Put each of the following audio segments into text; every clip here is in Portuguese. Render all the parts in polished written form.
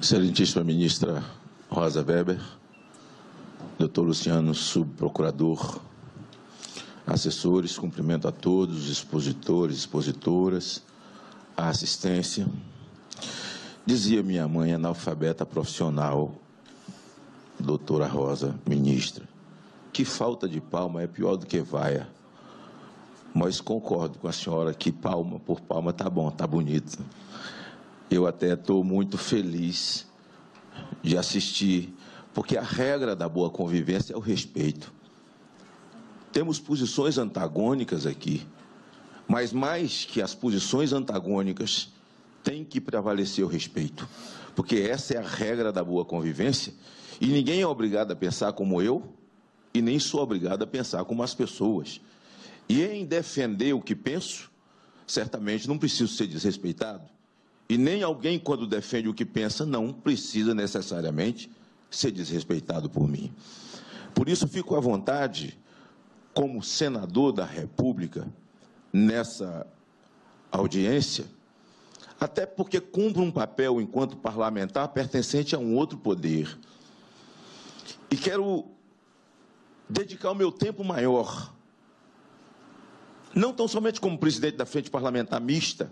Excelentíssima ministra Rosa Weber, doutor Luciano, subprocurador, assessores, cumprimento a todos, expositores, expositoras, a assistência. Dizia minha mãe, analfabeta profissional, doutora Rosa, ministra, que falta de palma é pior do que vaia. Mas concordo com a senhora que palma por palma está bom, está bonito. Eu até estou muito feliz de assistir, porque a regra da boa convivência é o respeito. Temos posições antagônicas aqui, mas mais que as posições antagônicas, tem que prevalecer o respeito, porque essa é a regra da boa convivência, e ninguém é obrigado a pensar como eu, e nem sou obrigado a pensar como as pessoas. E em defender o que penso, certamente não preciso ser desrespeitado, e nem alguém, quando defende o que pensa, não precisa necessariamente ser desrespeitado por mim. Por isso, fico à vontade, como senador da República, nessa audiência, até porque cumpro um papel, enquanto parlamentar, pertencente a um outro poder. E quero dedicar o meu tempo maior, não tão somente como presidente da Frente Parlamentar Mista,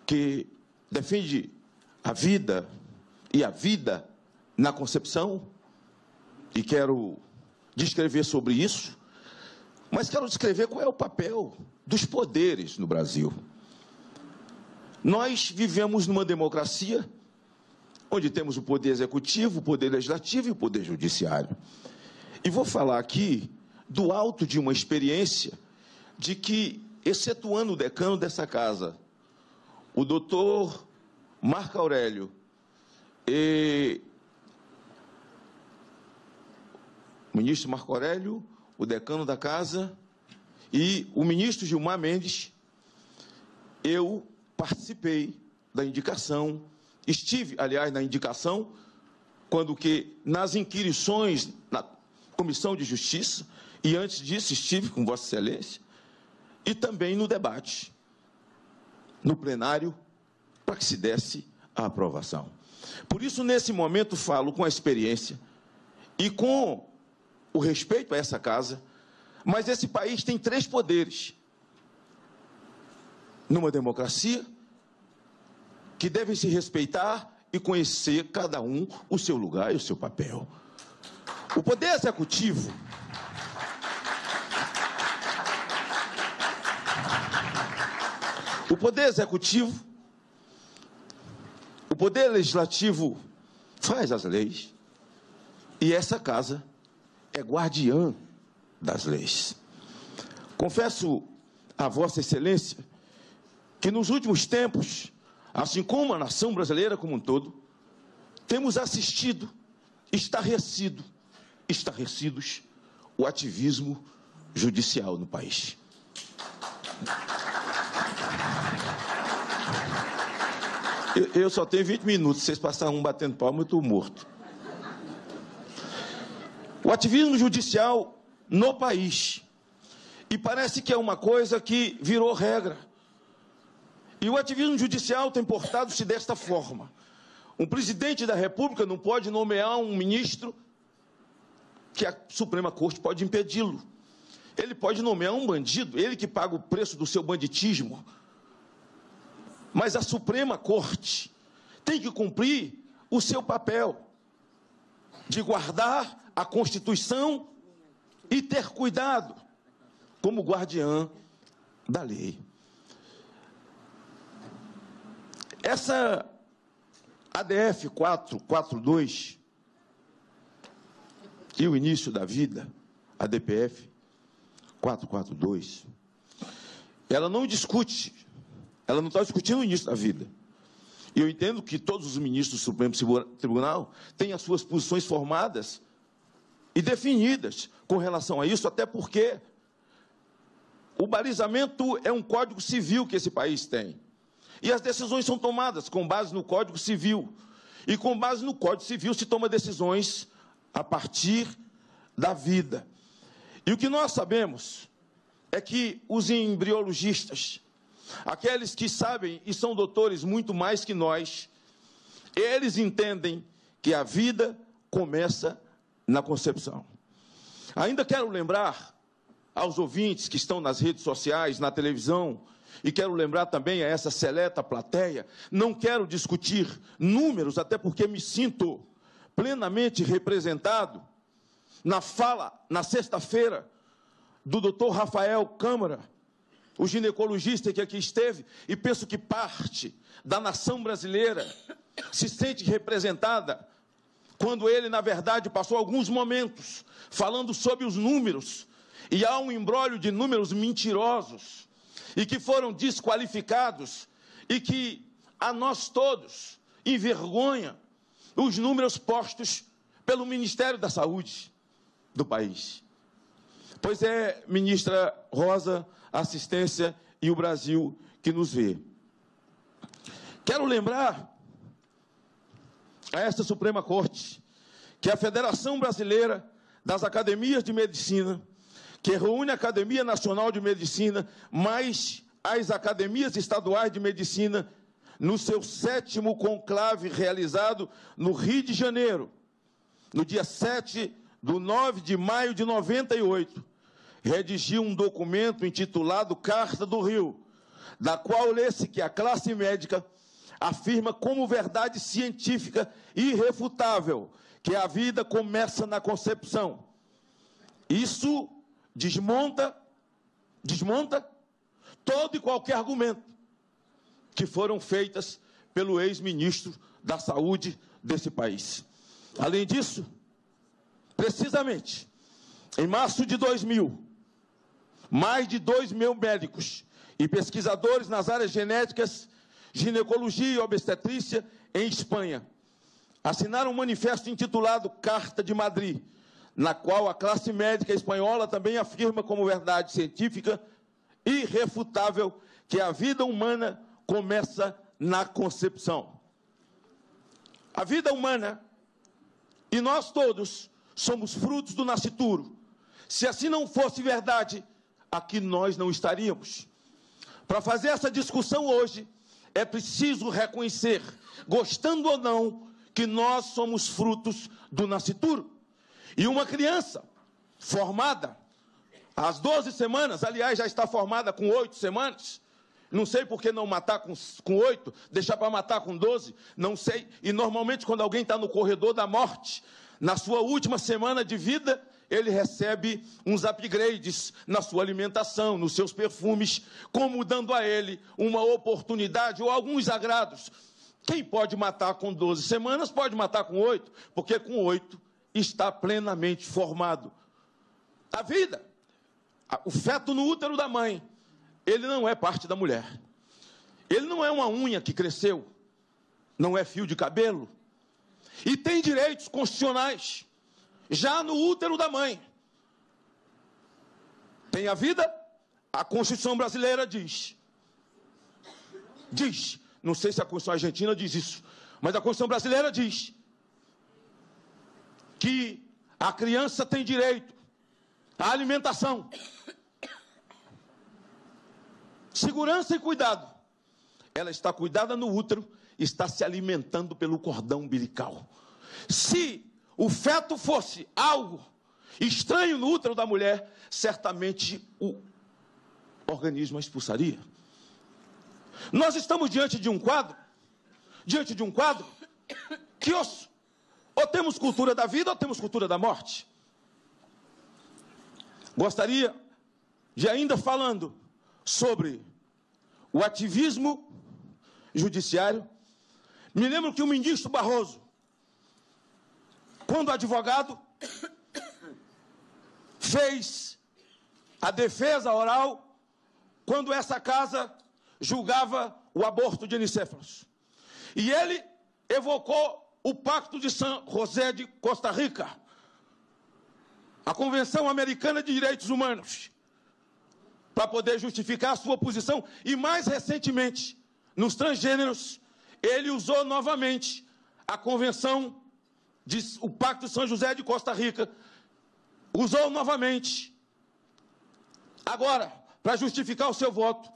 que defende a vida e a vida na concepção, e quero descrever sobre isso, mas quero descrever qual é o papel dos poderes no Brasil. Nós vivemos numa democracia onde temos o poder executivo, o poder legislativo e o poder judiciário. E vou falar aqui do alto de uma experiência de que, excetuando o decano dessa casa, o doutor Marco Aurélio e o ministro Marco Aurélio, o decano da casa e o ministro Gilmar Mendes, eu participei da indicação, estive, aliás, na indicação, quando que nas inquirições na Comissão de Justiça, e antes disso estive com Vossa Excelência, e também no debate, no plenário, para que se desse a aprovação. Por isso, nesse momento, falo com a experiência e com o respeito a essa casa, mas esse país tem três poderes. Numa democracia, que devem se respeitar e conhecer cada um o seu lugar e o seu papel. O poder executivo o poder legislativo faz as leis, e essa casa é guardiã das leis. Confesso a Vossa Excelência que nos últimos tempos, assim como a nação brasileira como um todo, temos assistido, estarrecidos, o ativismo judicial no país. Eu só tenho 20 minutos, se vocês passarem um batendo palma, eu estou morto. O ativismo judicial no país, e parece que é uma coisa que virou regra. E o ativismo judicial tem portado-se desta forma. Um presidente da República não pode nomear um ministro que a Suprema Corte pode impedi-lo. Ele pode nomear um bandido, ele que paga o preço do seu banditismo. Mas a Suprema Corte tem que cumprir o seu papel de guardar a Constituição e ter cuidado como guardiã da lei. Essa ADF 442 e o início da vida, a DPF 442, ela não discute, ela não está discutindo o início da vida. E eu entendo que todos os ministros do Supremo Tribunal têm as suas posições formadas e definidas com relação a isso, até porque o balizamento é um código civil que esse país tem. E as decisões são tomadas com base no Código Civil. E com base no Código Civil se toma decisões a partir da vida. E o que nós sabemos é que os embriologistas, aqueles que sabem e são doutores muito mais que nós, Eles entendem que a vida começa na concepção. Ainda quero lembrar aos ouvintes que estão nas redes sociais, na televisão, e quero lembrar também a essa seleta plateia, não quero discutir números, até porque me sinto plenamente representado na fala, na sexta-feira, do Dr. Rafael Câmara, o ginecologista que aqui esteve, e penso que parte da nação brasileira se sente representada quando ele, na verdade, passou alguns momentos falando sobre os números, e há um imbróglio de números mentirosos, e que foram desqualificados, e que a nós todos envergonha os números postos pelo Ministério da Saúde do país. Pois é, ministra Rosa, assistência e o Brasil que nos vê. Quero lembrar a esta Suprema Corte que a Federação Brasileira das Academias de Medicina, que reúne a Academia Nacional de Medicina, mais as Academias Estaduais de Medicina, no seu 7º conclave realizado no Rio de Janeiro, no dia 9 de maio de 98, redigiu um documento intitulado Carta do Rio, da qual lê-se que a classe médica afirma como verdade científica irrefutável que a vida começa na concepção. Isso desmonta todo e qualquer argumento que foram feitas pelo ex-ministro da Saúde desse país. Além disso, precisamente, em março de 2000, mais de 2.000 médicos e pesquisadores nas áreas genéticas, ginecologia e obstetrícia em Espanha assinaram um manifesto intitulado Carta de Madrid, na qual a classe médica espanhola também afirma como verdade científica irrefutável que a vida humana começa na concepção. A vida humana, e nós todos, somos frutos do nascituro. Se assim não fosse verdade, aqui nós não estaríamos. Para fazer essa discussão hoje, é preciso reconhecer, gostando ou não, que nós somos frutos do nascituro. E uma criança formada às 12 semanas, aliás, já está formada com 8 semanas, não sei por que não matar com 8, deixar para matar com 12, não sei. E normalmente quando alguém está no corredor da morte, na sua última semana de vida, ele recebe uns upgrades na sua alimentação, nos seus perfumes, como dando a ele uma oportunidade ou alguns agrados. Quem pode matar com 12 semanas, pode matar com 8, porque com 8 está plenamente formado. A vida, o feto no útero da mãe, ele não é parte da mulher. Ele não é uma unha que cresceu, não é fio de cabelo. E tem direitos constitucionais, já no útero da mãe. Tem a vida, a Constituição brasileira diz, não sei se a Constituição argentina diz isso, mas a Constituição brasileira diz que a criança tem direito à alimentação, segurança e cuidado. Ela está cuidada no útero, está se alimentando pelo cordão umbilical. Se o feto fosse algo estranho no útero da mulher, certamente o organismo a expulsaria. Nós estamos diante de um quadro que ou temos cultura da vida ou temos cultura da morte. Gostaria de, ainda falando sobre o ativismo judiciário, me lembro que o ministro Barroso, quando advogado, fez a defesa oral quando essa casa julgava o aborto de anicéfalos. E ele evocou o Pacto de San José de Costa Rica, a Convenção Americana de Direitos Humanos, para poder justificar a sua posição. E mais recentemente, nos transgêneros, ele usou novamente a Convenção, o Pacto de São José de Costa Rica, usou novamente, agora, para justificar o seu voto,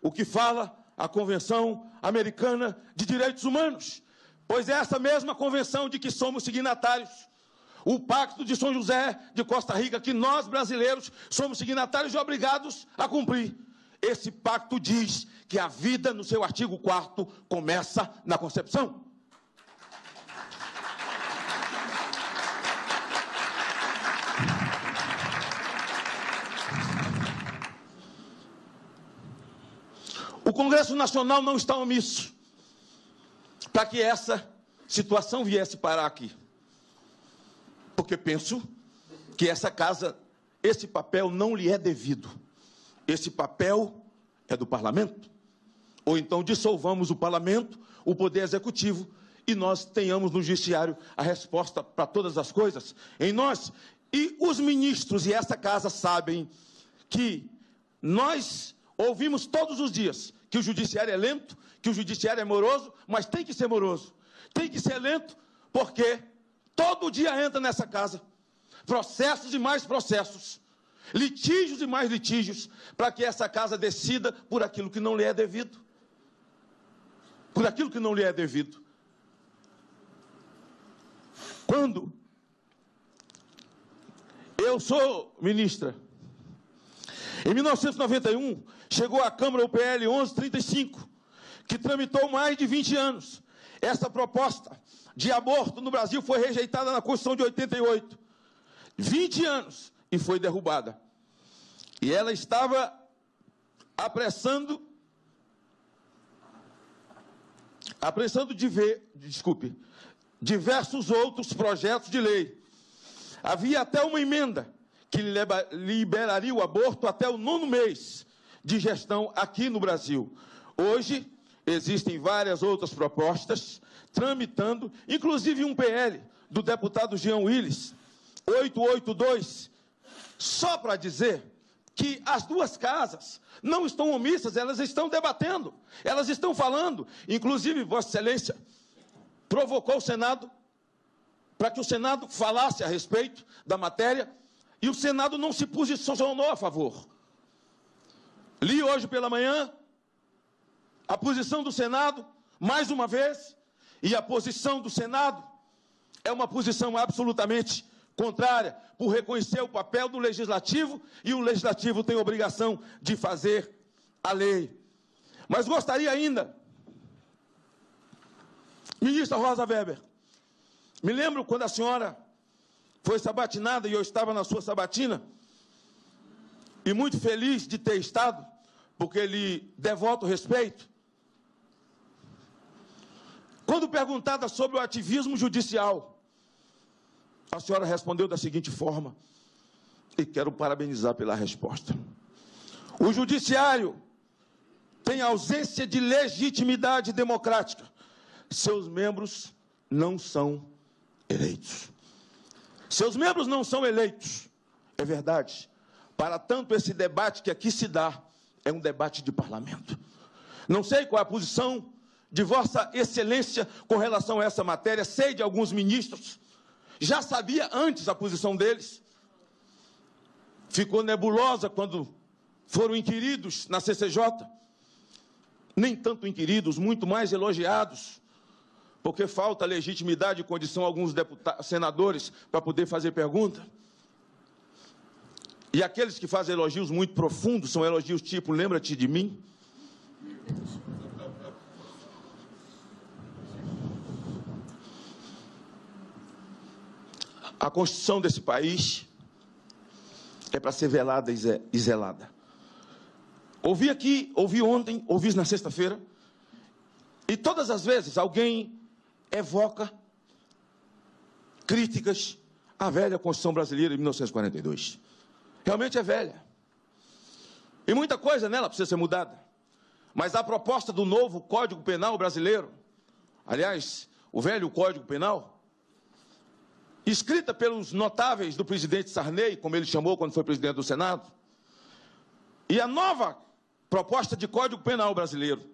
o que fala a Convenção Americana de Direitos Humanos. Pois é essa mesma convenção de que somos signatários, o Pacto de São José de Costa Rica, que nós brasileiros somos signatários e obrigados a cumprir. Esse pacto diz que a vida, no seu artigo 4º, começa na concepção. O Congresso Nacional não está omisso para que essa situação viesse parar aqui. Porque penso que essa casa, esse papel não lhe é devido. Esse papel é do parlamento. Ou então dissolvamos o parlamento, o poder executivo, e nós tenhamos no judiciário a resposta para todas as coisas em nós. E os ministros e essa casa sabem que nós ouvimos todos os dias que o judiciário é lento, que o judiciário é moroso, mas tem que ser moroso, tem que ser lento, porque todo dia entra nessa casa processos e mais processos, litígios e mais litígios, para que essa casa decida por aquilo que não lhe é devido. Por aquilo que não lhe é devido. Quando eu sou ministra, em 1991, chegou à Câmara o PL 1135, que tramitou mais de 20 anos. Essa proposta de aborto no Brasil foi rejeitada na Constituição de 88. 20 anos e foi derrubada. E ela estava apressando diversos outros projetos de lei. Havia até uma emenda que liberaria o aborto até o 9º mês de gestão aqui no Brasil. Hoje, existem várias outras propostas tramitando, inclusive um PL do deputado Jean Willis, 882, só para dizer que as duas casas não estão omissas, elas estão debatendo, elas estão falando. Inclusive, Vossa Excelência provocou o Senado para que o Senado falasse a respeito da matéria, e o Senado não se posicionou a favor. Li hoje pela manhã a posição do Senado, mais uma vez, e a posição do Senado é uma posição absolutamente contrária, por reconhecer o papel do Legislativo, e o Legislativo tem a obrigação de fazer a lei. Mas gostaria ainda, ministra Rosa Weber, me lembro quando a senhora foi sabatinada, e eu estava na sua sabatina, e muito feliz de ter estado, porque lhe devoto respeito. Quando perguntada sobre o ativismo judicial, a senhora respondeu da seguinte forma, e quero parabenizar pela resposta. O judiciário tem ausência de legitimidade democrática. Seus membros não são eleitos. Seus membros não são eleitos. É verdade. Para tanto, esse debate que aqui se dá é um debate de parlamento. Não sei qual é a posição de Vossa Excelência com relação a essa matéria. Sei de alguns ministros. Já sabia antes a posição deles. Ficou nebulosa quando foram inquiridos na CCJ. Nem tanto inquiridos, muito mais elogiados, porque falta legitimidade e condição a alguns senadores para poder fazer pergunta. E aqueles que fazem elogios muito profundos são elogios tipo, lembra-te de mim? A Constituição desse país é para ser velada e zelada. Ouvi aqui, ouvi ontem, ouvi na sexta-feira, e todas as vezes alguém evoca críticas à velha Constituição brasileira de 1942. Realmente é velha. E muita coisa nela precisa ser mudada. Mas a proposta do novo Código Penal brasileiro, aliás, o velho Código Penal, escrita pelos notáveis do presidente Sarney, como ele chamou quando foi presidente do Senado, e a nova proposta de Código Penal brasileiro,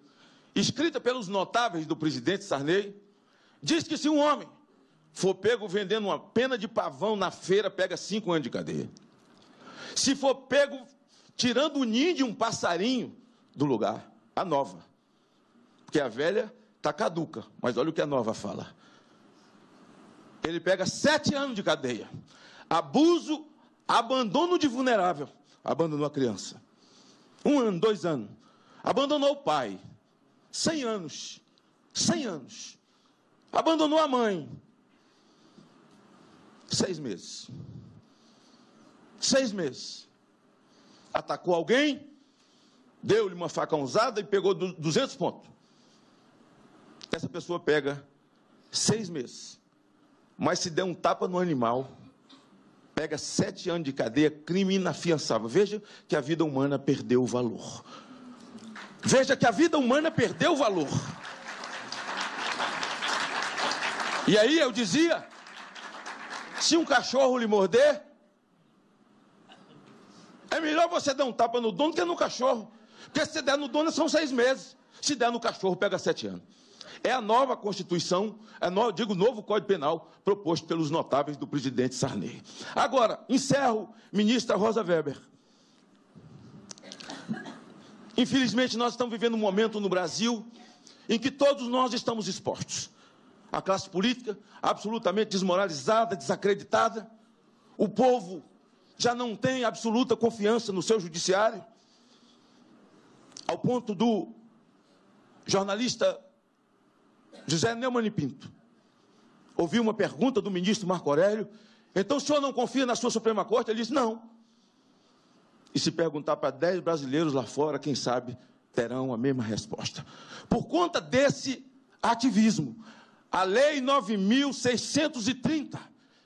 escrita pelos notáveis do presidente Sarney, diz que se um homem for pego vendendo uma pena de pavão na feira, pega 5 anos de cadeia. Se for pego tirando o ninho de um passarinho do lugar, a nova, porque a velha está caduca, mas olha o que a nova fala. Ele pega 7 anos de cadeia. Abuso, abandono de vulnerável. Abandonou a criança. 1 ano, 2 anos. Abandonou o pai. 100 anos. 100 anos. Abandonou a mãe. 6 meses. 6 meses. Atacou alguém, deu-lhe uma facãozada e pegou 200 pontos. Essa pessoa pega 6 meses. Mas se der um tapa no animal, pega 7 anos de cadeia, crime inafiançável. Veja que a vida humana perdeu o valor. Veja que a vida humana perdeu o valor. E aí eu dizia, se um cachorro lhe morder, é melhor você dar um tapa no dono que no cachorro. Porque se der no dono são 6 meses. Se der no cachorro, pega 7 anos. É a nova Constituição, o novo Código Penal proposto pelos notáveis do presidente Sarney. Agora, encerro, ministra Rosa Weber. Infelizmente, nós estamos vivendo um momento no Brasil em que todos nós estamos expostos. A classe política absolutamente desmoralizada, desacreditada. O povo já não tem absoluta confiança no seu judiciário, ao ponto do jornalista José Neumann Pinto ouviu uma pergunta do ministro Marco Aurélio: então o senhor não confia na sua Suprema Corte? Ele disse: não. E se perguntar para 10 brasileiros lá fora, quem sabe terão a mesma resposta. Por conta desse ativismo, a Lei 9.630,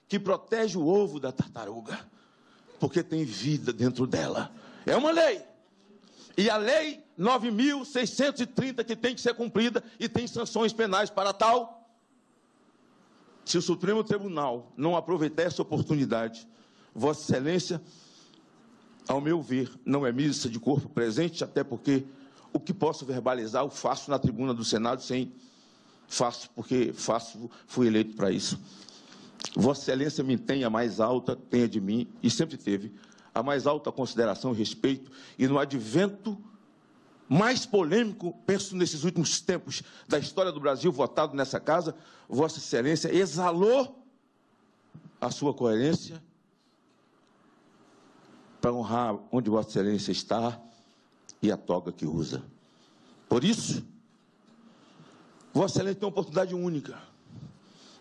que protege o ovo da tartaruga, porque tem vida dentro dela, é uma lei. E a Lei 9.630, que tem que ser cumprida e tem sanções penais para tal. Se o Supremo Tribunal não aproveitar essa oportunidade, Vossa Excelência, ao meu ver, não é missa de corpo presente, até porque o que posso verbalizar eu faço na tribuna do Senado, fui eleito para isso. Vossa Excelência me tem a mais alta, tenha de mim, e sempre teve, a mais alta consideração e respeito, e no advento mais polêmico, penso nesses últimos tempos da história do Brasil, votado nessa casa, Vossa Excelência exalou a sua coerência para honrar onde Vossa Excelência está e a toga que usa. Por isso, Vossa Excelência tem uma oportunidade única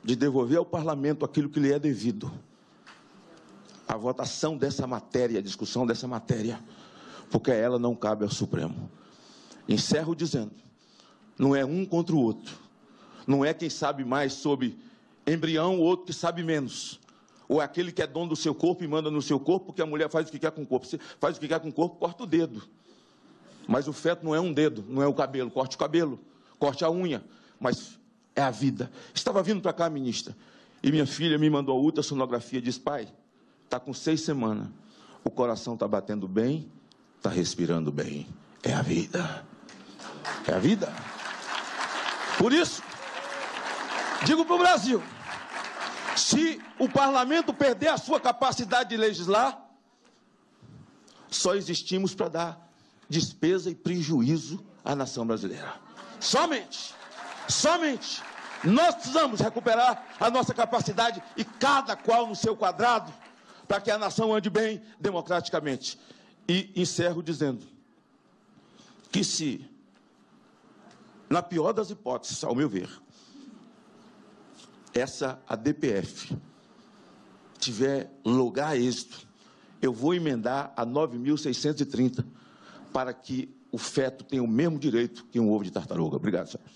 de devolver ao Parlamento aquilo que lhe é devido. A votação dessa matéria, a discussão dessa matéria, porque ela não cabe ao Supremo. Encerro dizendo, não é um contra o outro, não é quem sabe mais sobre embrião, o outro que sabe menos, ou é aquele que é dono do seu corpo e manda no seu corpo, porque a mulher faz o que quer com o corpo. Você faz o que quer com o corpo, corta o dedo. Mas o feto não é um dedo, não é o cabelo, corte o cabelo, corte a unha, mas é a vida. Estava vindo para cá, ministra, e minha filha me mandou a ultrassonografia e disse: pai, está com 6 semanas, o coração está batendo bem, está respirando bem. É a vida. É a vida. Por isso, digo para o Brasil, se o parlamento perder a sua capacidade de legislar, só existimos para dar despesa e prejuízo à nação brasileira. Somente nós precisamos recuperar a nossa capacidade, e cada qual no seu quadrado, para que a nação ande bem democraticamente. E encerro dizendo que se, na pior das hipóteses, ao meu ver, a DPF tiver lugar a êxito, eu vou emendar a 9.630 para que o feto tenha o mesmo direito que um ovo de tartaruga. Obrigado, senhor.